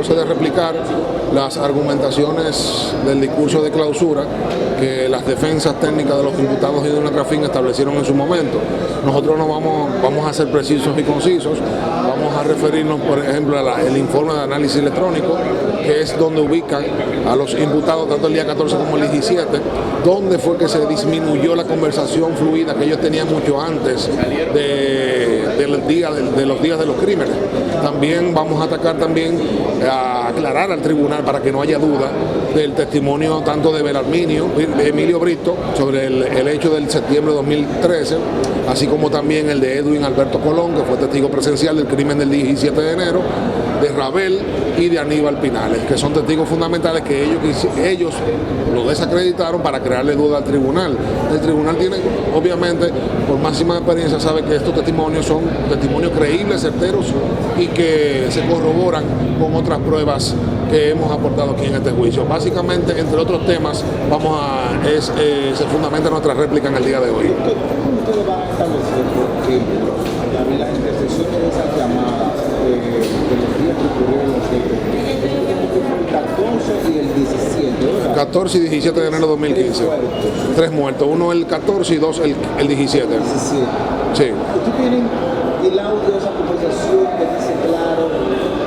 procede a replicar las argumentaciones del discurso de clausura que las defensas técnicas de los imputados y de Unatrafin establecieron en su momento. Nosotros no vamos a ser precisos y concisos, vamos a referirnos, por ejemplo, al informe de análisis electrónico, que es donde ubican a los imputados tanto el día 14 como el 17, donde fue que se disminuyó la conversación fluida que ellos tenían mucho antes de los días de los crímenes. También vamos a atacar a aclarar al tribunal para que no haya duda del testimonio tanto de Belarminio, de Emilio Brito, sobre el hecho del septiembre de 2013, así como también el de Edwin Alberto Colón, que fue testigo presencial del crimen del 17 de enero, de Rabel y de Aníbal Pinales, que son testigos fundamentales que ellos lo desacreditaron para crearle duda al tribunal. El tribunal tiene, obviamente, por máxima experiencia, sabe que estos testimonios son testimonios creíbles, certeros y que se corroboran con otras pruebas que hemos aportado aquí en este juicio. Básicamente, entre otros temas, se fundamenta nuestra réplica en el día de hoy. ¿Cómo va a establecer, por ejemplo, las intersecciones de esas llamadas de los días que ocurrieron los hechos? El 14 y el 17, ¿verdad? 14 y 17 de enero de 2015. Tres muertos, uno el 14 y dos el 17. Sí. ¿Ustedes tienen el audio de esa conversación que dice claro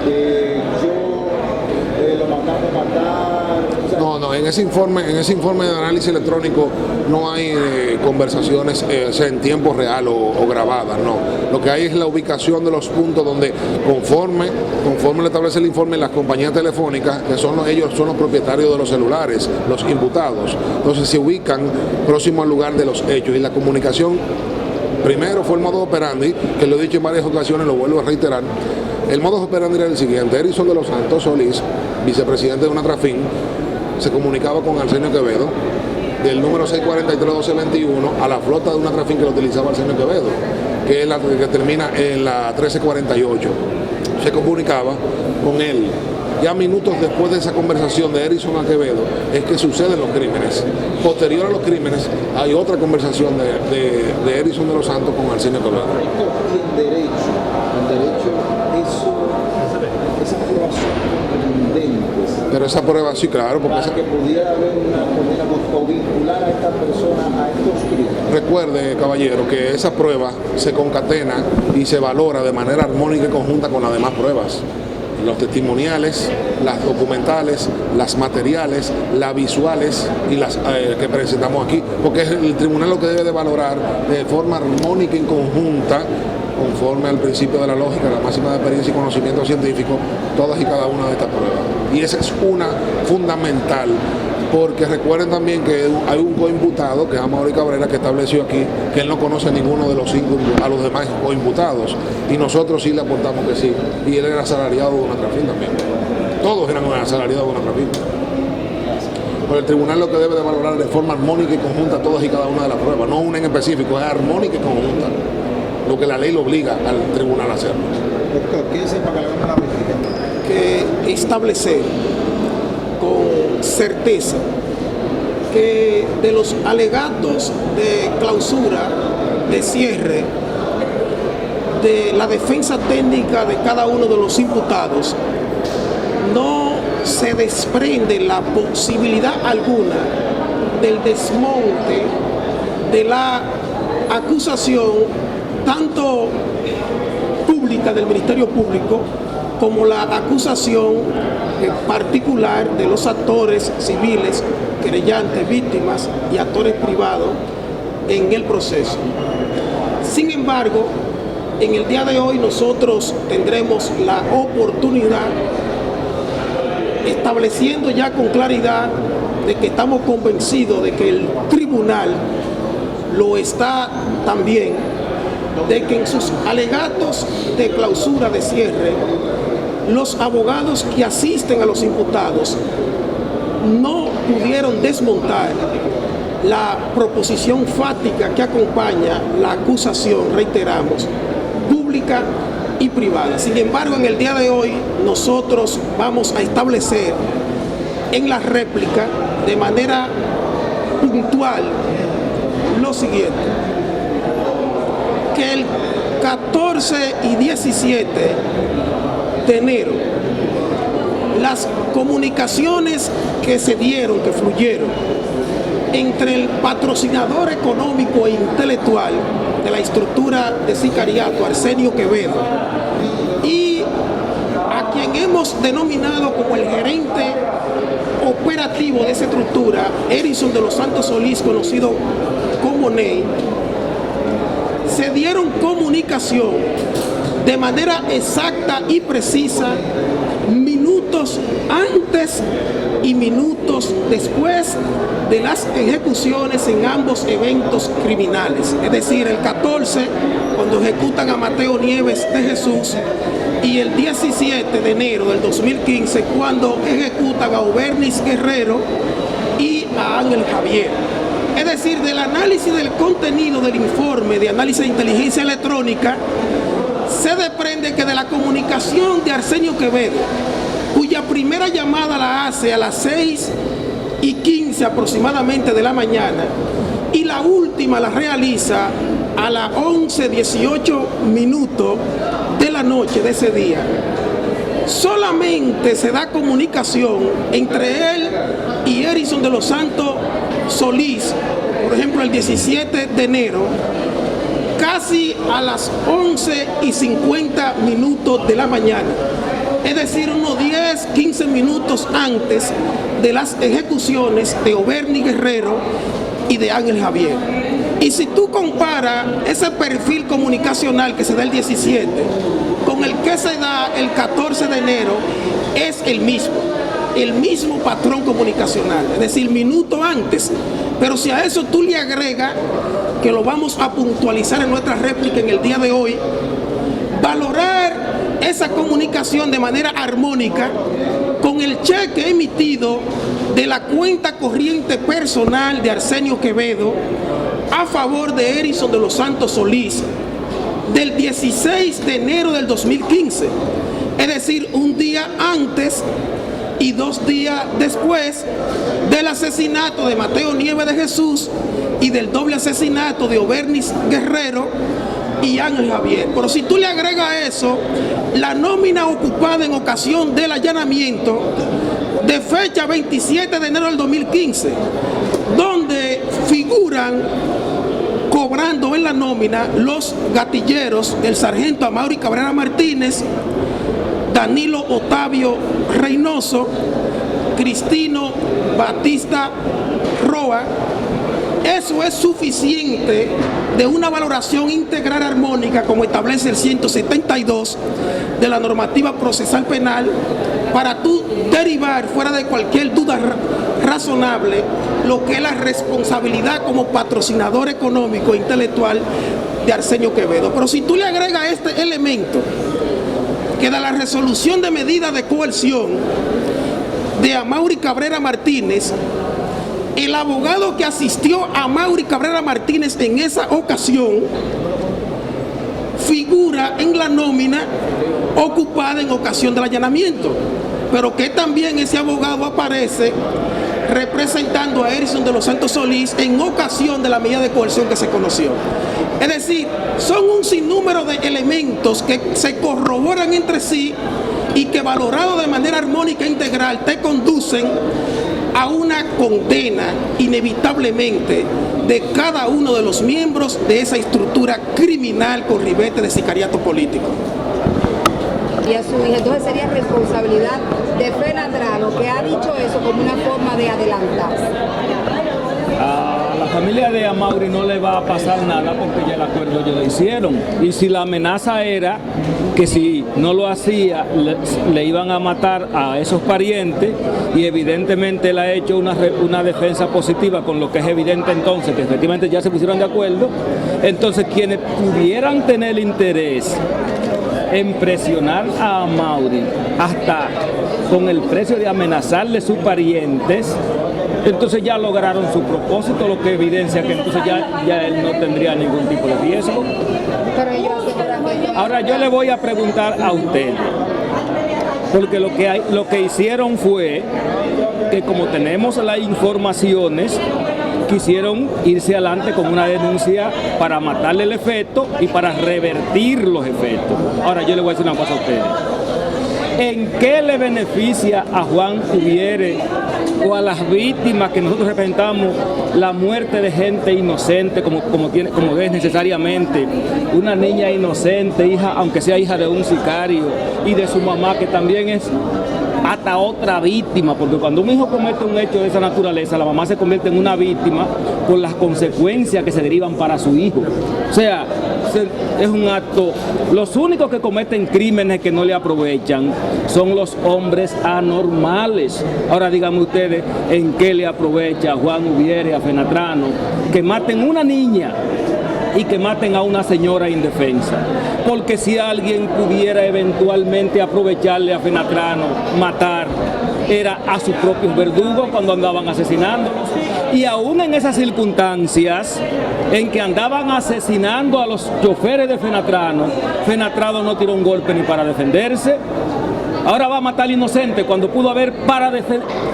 que yo lo mandamos a matar? O sea, No, en ese informe de análisis electrónico no hay conversaciones en tiempo real o grabadas, no. Lo que hay es la ubicación de los puntos donde conforme le establece el informe, las compañías telefónicas, que ellos son los propietarios de los celulares, los imputados, entonces se ubican próximo al lugar de los hechos y la comunicación. Primero fue el modus operandi, que lo he dicho en varias ocasiones, lo vuelvo a reiterar. El modus operandi era el siguiente: Erison de los Santos Solís, vicepresidente de Unatrafin, se comunicaba con Arsenio Quevedo del número 643-1221 a la flota de Unatrafin que lo utilizaba Arsenio Quevedo, que es la que termina en la 1348. Se comunicaba con él. Ya minutos después de esa conversación de Erison a Quevedo es que suceden los crímenes. Posterior a los crímenes hay otra conversación de Erison de los Santos con Arsenio Quevedo. y en derecho, esas pruebas son contundentes. Pero esa prueba sí, claro, porque para que pudiera haber una condena o vincular a esta persona a estos crímenes. recuerde, caballero, que esa prueba se concatena y se valora de manera armónica y conjunta con las demás pruebas. Los testimoniales, las documentales, las materiales, las visuales y las que presentamos aquí, porque es el tribunal lo que debe de valorar de forma armónica y conjunta, conforme al principio de la lógica, la máxima de experiencia y conocimiento científico, todas y cada una de estas pruebas. Y esa es una fundamental, porque recuerden también que hay un coimputado, que es Amaury Cabrera, que estableció aquí que él no conoce a ninguno de los cinco, a los demás coimputados, y nosotros sí le aportamos que sí, y él era asalariado de Unatrafin también. Todos eran asalariados de Unatrafin. Pero el tribunal lo que debe de valorar de forma armónica y conjunta todas y cada una de las pruebas, no una en específico, es armónica y conjunta, lo que la ley lo obliga al tribunal a hacer. Doctor, ¿qué dice para que le hagamos la réplica? Que establecer con certeza que de los alegatos de clausura, de cierre, de la defensa técnica de cada uno de los imputados, no se desprende la posibilidad alguna del desmonte de la acusación tanto pública del Ministerio Público como la acusación particular de los actores civiles, querellantes, víctimas y actores privados en el proceso. Sin embargo, en el día de hoy nosotros tendremos la oportunidad, estableciendo ya con claridad de que estamos convencidos de que el tribunal lo está también, de que en sus alegatos de clausura, de cierre, los abogados que asisten a los imputados no pudieron desmontar la proposición fáctica que acompaña la acusación, reiteramos, pública y privada. Sin embargo, en el día de hoy nosotros vamos a establecer en la réplica de manera puntual lo siguiente: que el 14 y 17 de enero las comunicaciones que se dieron, que fluyeron entre el patrocinador económico e intelectual de la estructura de sicariato, Arsenio Quevedo, y a quien hemos denominado como el gerente operativo de esa estructura, Erison de los Santos Solís, conocido como Ney, se dieron comunicación de manera exacta y precisa minutos antes y minutos después de las ejecuciones en ambos eventos criminales. Es decir, el 14, cuando ejecutan a Mateo Nieves de Jesús, y el 17 de enero del 2015, cuando ejecutan a Obernis Guerrero y a Ángel Javier. Es decir, del análisis del contenido del informe de análisis de inteligencia electrónica, se desprende que de la comunicación de Arsenio Quevedo, cuya primera llamada la hace a las 6:15 aproximadamente de la mañana, y la última la realiza a las 11:18 de la noche de ese día, solamente se da comunicación entre él y Erison de los Santos Solís, por ejemplo el 17 de enero, casi a las 11:50 de la mañana, es decir, unos 10-15 minutos antes de las ejecuciones de Obernis Guerrero y de Ángel Javier. Y si tú comparas ese perfil comunicacional que se da el 17 con el que se da el 14 de enero, es el mismo patrón comunicacional, es decir, minuto antes. Pero si a eso tú le agregas, que lo vamos a puntualizar en nuestra réplica en el día de hoy, valorar esa comunicación de manera armónica con el cheque emitido de la cuenta corriente personal de Arsenio Quevedo a favor de Erison de los Santos Solís del 16 de enero del 2015, es decir, un día antes y 2 días después del asesinato de Mateo Nieves de Jesús y del doble asesinato de Obernis Guerrero y Ángel Javier. Pero si tú le agregas a eso la nómina ocupada en ocasión del allanamiento de fecha 27 de enero del 2015, donde figuran cobrando en la nómina los gatilleros, el sargento Amaury Cabrera Martínez, Danilo Otavio Reynoso, Cristino Batista Roa, eso es suficiente de una valoración integral armónica, como establece el 172 de la normativa procesal penal, para tú derivar fuera de cualquier duda razonable lo que es la responsabilidad como patrocinador económico e intelectual de Arsenio Quevedo. Pero si tú le agregas este elemento, que da la resolución de medida de coerción de Amaury Cabrera Martínez, el abogado que asistió a Amaury Cabrera Martínez en esa ocasión figura en la nómina ocupada en ocasión del allanamiento, pero que también ese abogado aparece representando a Erison de los Santos Solís en ocasión de la medida de coerción que se conoció. Es decir, son un sinnúmero de elementos que se corroboran entre sí y que, valorado de manera armónica e integral, te conducen a una condena inevitablemente de cada uno de los miembros de esa estructura criminal con ribete de sicariato político. Y a su hija, entonces sería responsabilidad de Fenadrano, que ha dicho eso como una forma de adelantarse. A la familia de Amaury no le va a pasar nada porque ya el acuerdo ya lo hicieron. Y si la amenaza era que si no lo hacía le iban a matar a esos parientes, y evidentemente él ha hecho una defensa positiva, con lo que es evidente entonces que efectivamente ya se pusieron de acuerdo, entonces quienes pudieran tener interés en presionar a Amaury hasta con el precio de amenazarle a sus parientes, entonces ya lograron su propósito, lo que evidencia que entonces ya él no tendría ningún tipo de riesgo. Ahora yo le voy a preguntar a usted, porque lo que hicieron fue que, como tenemos las informaciones, quisieron irse adelante con una denuncia para matarle el efecto y para revertir los efectos. Ahora yo le voy a decir una cosa a ustedes. ¿En qué le beneficia a Juan Ubiere o a las víctimas que nosotros representamos la muerte de gente inocente como es necesariamente una niña inocente, hija, aunque sea hija de un sicario, y de su mamá, que también es hasta otra víctima? Porque cuando un hijo comete un hecho de esa naturaleza, la mamá se convierte en una víctima por las consecuencias que se derivan para su hijo. O sea, es un acto. Los únicos que cometen crímenes que no le aprovechan son los hombres anormales. Ahora díganme ustedes en qué le aprovecha a Juan Ubiere, a Fenatrano, que maten una niña y que maten a una señora indefensa. Porque si alguien pudiera eventualmente aprovecharle a Fenatrano, matar, era a sus propios verdugos cuando andaban asesinándolos. Y aún en esas circunstancias en que andaban asesinando a los choferes de Fenatrano, Fenatrano no tiró un golpe ni para defenderse. Ahora va a matar al inocente cuando pudo haber,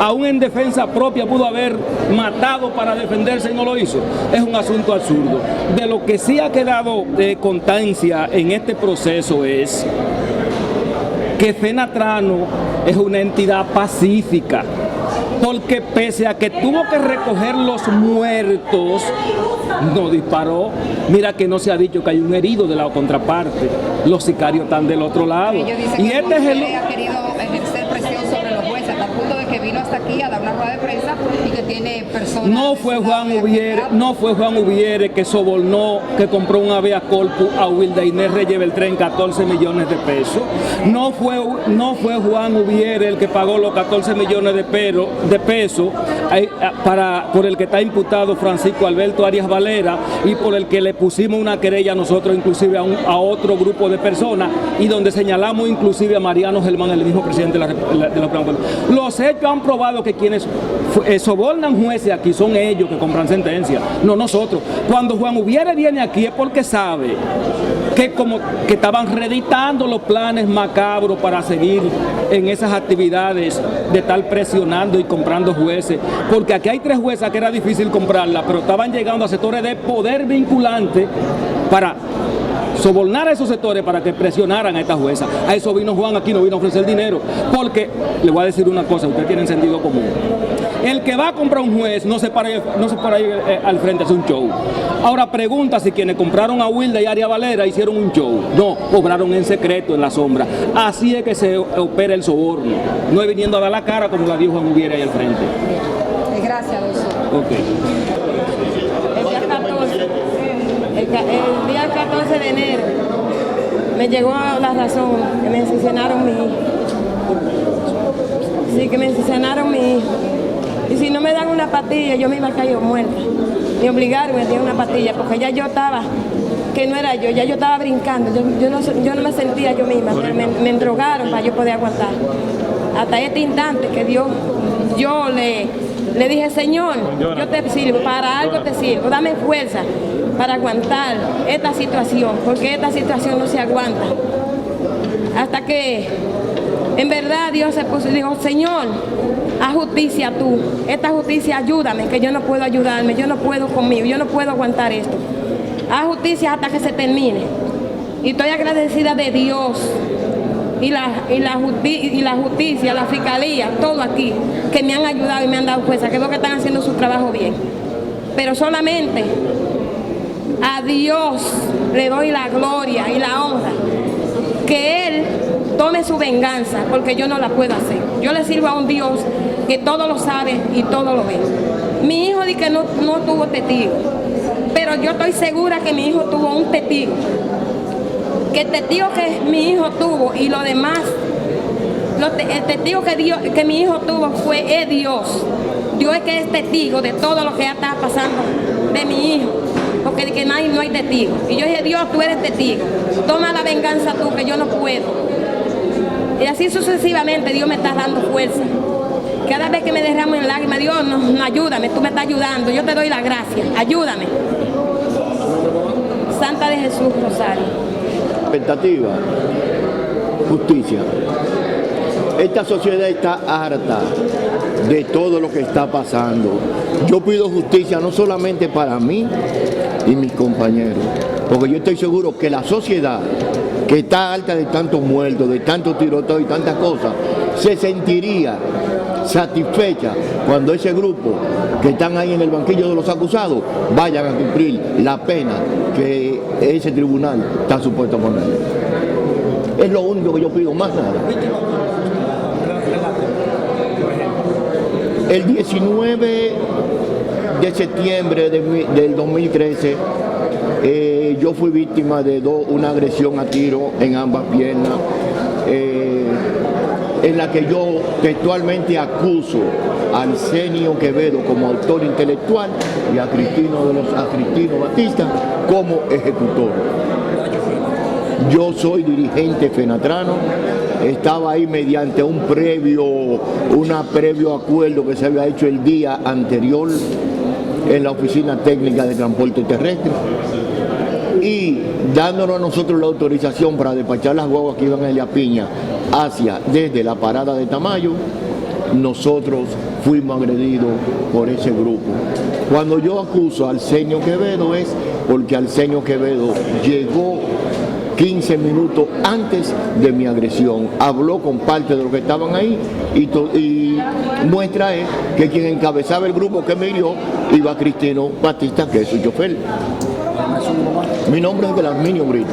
aún en defensa propia, pudo haber matado para defenderse y no lo hizo. Es un asunto absurdo. De lo que sí ha quedado constancia en este proceso es que Fenatrano es una entidad pacífica, porque pese a que tuvo que recoger los muertos, no disparó. Mira que no se ha dicho que hay un herido de la contraparte. Los sicarios están del otro lado. Y este es ha querido ejercer presión sobre los jueces hasta el punto de que vino hasta aquí a dar una rueda de prensa y que tiene personas. No fue Juan Ubiere que sobornó, que compró un habeas corpus a Wilda Inés Reyes Beltrán 14 millones de pesos. No fue Juan Ubiere el que pagó los 14 millones de pesos por el que está imputado Francisco Alberto Arias Valera y por el que le pusimos una querella nosotros inclusive a otro grupo de personas, y donde señalamos inclusive a Mariano Germán, el mismo presidente de la República. Los hechos han probado que quienes sobornan jueces aquí son ellos que compran sentencias, no nosotros. Cuando Juan Ubiere viene aquí es porque sabe que estaban reeditando los planes macabros para seguir en esas actividades de estar presionando y comprando jueces, porque aquí hay 3 juezas que era difícil comprarla, pero estaban llegando a sectores de poder vinculante para sobornar a esos sectores para que presionaran a estas juezas. A eso vino Juan aquí, no vino a ofrecer dinero, porque le voy a decir una cosa, ustedes tienen sentido común. El que va a comprar un juez no se para ahí al frente a hacer un show. Ahora pregunta si quienes compraron a Wilda y Arias Valera hicieron un show. No, obraron en secreto, en la sombra. Así es que se opera el soborno. No es viniendo a dar la cara como la dijo Juan Ubiere ahí al frente. Gracias, doctor. Ok. El día 14 de enero me llegó la razón que me asesinaron mi hijo. Sí, que me asesinaron mi hijo. Y si no me dan una pastilla, yo me iba a caer muerta. Me obligaron a dar una pastilla porque ya yo estaba, que no era yo, ya yo estaba brincando. Yo no me sentía yo misma, pero me endrogaron para yo poder aguantar. Hasta este instante que yo le dije, Señor, yo te sirvo, para algo te sirvo, dame fuerza para aguantar esta situación, porque esta situación no se aguanta. Hasta que en verdad Dios se puso y dijo, Señor, haz justicia tú, esta justicia ayúdame, que yo no puedo ayudarme, yo no puedo conmigo, yo no puedo aguantar esto. Haz justicia hasta que se termine. Y estoy agradecida de Dios y la justicia, la fiscalía, todo aquí, que me han ayudado y me han dado fuerza, que veo que están haciendo su trabajo bien. Pero solamente a Dios le doy la gloria y la honra, que Él tome su venganza, porque yo no la puedo hacer. Yo le sirvo a un Dios que todo lo sabe y todo lo ve. Mi hijo dice que no tuvo testigo, pero yo estoy segura que mi hijo tuvo un testigo. Que el testigo que mi hijo tuvo y lo demás, el testigo que mi hijo tuvo fue Dios. Dios es que es testigo de todo lo que ya está pasando de mi hijo, porque de que no hay testigo. Y yo dije, Dios, tú eres testigo, toma la venganza tú, que yo no puedo. Y así sucesivamente Dios me está dando fuerza. Cada vez que me derramo en lágrimas, Dios, no, ayúdame, tú me estás ayudando, yo te doy la gracia, ayúdame. Santa de Jesús Rosario. Expectativa, justicia. Esta sociedad está harta de todo lo que está pasando. Yo pido justicia no solamente para mí y mis compañeros, porque yo estoy seguro que la sociedad que está alta de tantos muertos, de tantos tiroteos y tantas cosas, se sentiría satisfecha cuando ese grupo que están ahí en el banquillo de los acusados vayan a cumplir la pena que ese tribunal está supuesto a poner. Es lo único que yo pido, más nada. El 19 de septiembre del 2013 yo fui víctima de una agresión a tiro en ambas piernas, en la que yo textualmente acuso a Arsenio Quevedo como autor intelectual y a Cristino Batista como ejecutor. Yo soy dirigente fenatrano, estaba ahí mediante un previo acuerdo que se había hecho el día anterior en la Oficina Técnica de Transporte Terrestre y dándonos a nosotros la autorización para despachar las guaguas que iban a Elia Piña desde la parada de Tamayo, nosotros fuimos agredidos por ese grupo. Cuando yo acuso a Arsenio Quevedo es porque Arsenio Quevedo llegó 15 minutos antes de mi agresión, habló con parte de los que estaban ahí y muestra es que quien encabezaba el grupo que me hirió iba Cristino Batista, que es su chofer. Mi nombre es Belarminio Brito.